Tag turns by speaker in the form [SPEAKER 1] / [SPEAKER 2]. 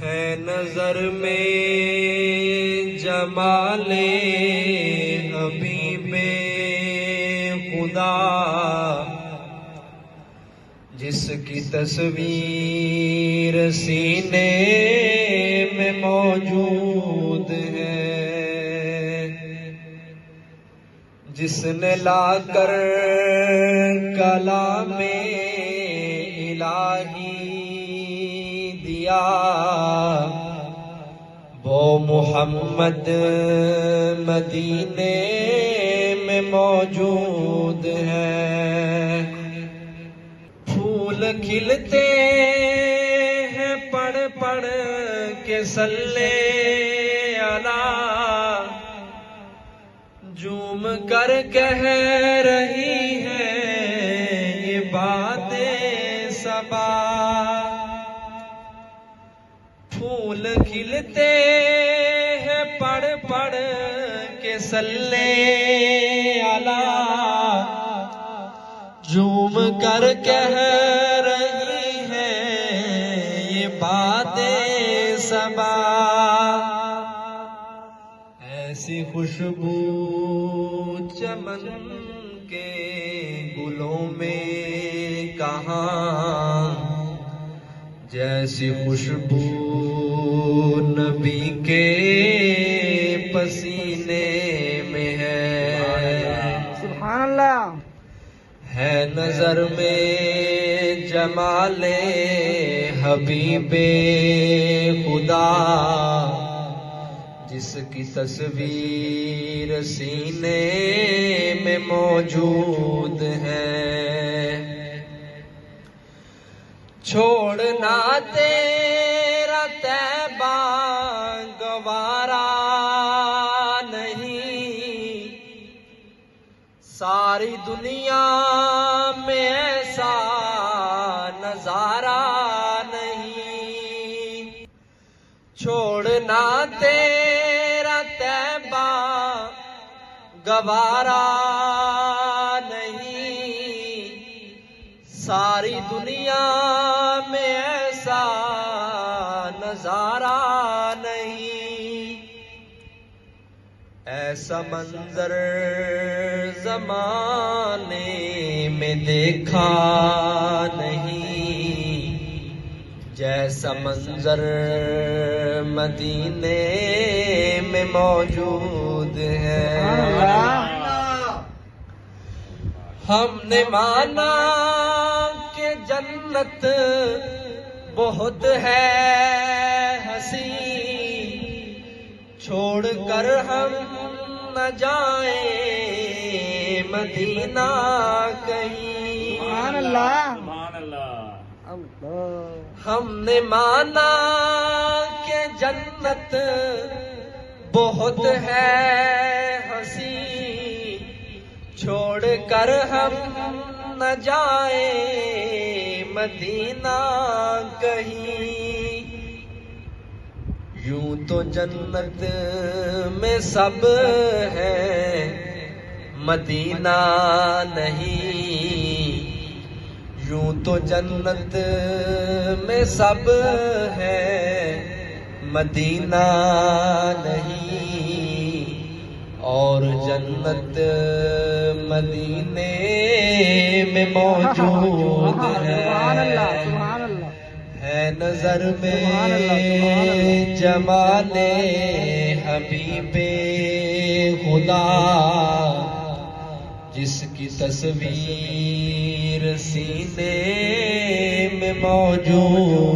[SPEAKER 1] ہے نظر میں جمال حبیب خدا، جس کی تصویر سینے میں موجود ہے، جس نے لا کر کلام الہی دیا، وہ محمد مدینے میں موجود ہے۔ پھول کھلتے ہیں پڑھ پڑھ کے صلی علی، جھوم کر کہہ رہی ہے یہ باتیں صبا۔ پھول کھلتے ہیں پڑھ پڑھ کے صلی علی، جھوم کر کہہ رہی ہے یہ باتیں صبا۔ ایسی خوشبو چمن کے گلوں میں کہاں، جیسی خوشبو نبی کے پسینے میں ہے۔
[SPEAKER 2] سبحان اللہ۔
[SPEAKER 1] ہے نظر میں جمال حبیب خدا، جس کی تصویر سینے میں موجود ہے۔ چھوڑنا تیرا طیبہ گوارا نہیں، ساری دنیا میں ایسا نظارہ نہیں۔ چھوڑنا تیرا طیبہ گوارا نہیں، ساری دنیا میں ایسا نظارہ نہیں۔ ایسا منظر زمانے میں دیکھا نہیں، جیسا منظر مدینے میں موجود ہے۔ ہم نے مانا کہ جنت بہت ہے حسین، چھوڑ کر ہم نہ جائیں مدینہ کہیں۔
[SPEAKER 2] سبحان اللہ۔
[SPEAKER 1] ہم نے مانا کہ جنت بہت ہے حسین، چھوڑ کر ہم نہ جائیں مدینہ کہیں۔ یوں تو جنت میں سب ہے، مدینہ نہیں۔ یوں تو جنت میں سب ہے، مدینہ نہیں۔ اور جنت مدینے میں موجود ہے۔ ہے نظر میں جمال حبیب خدا، جس کی تصویر سینے میں موجود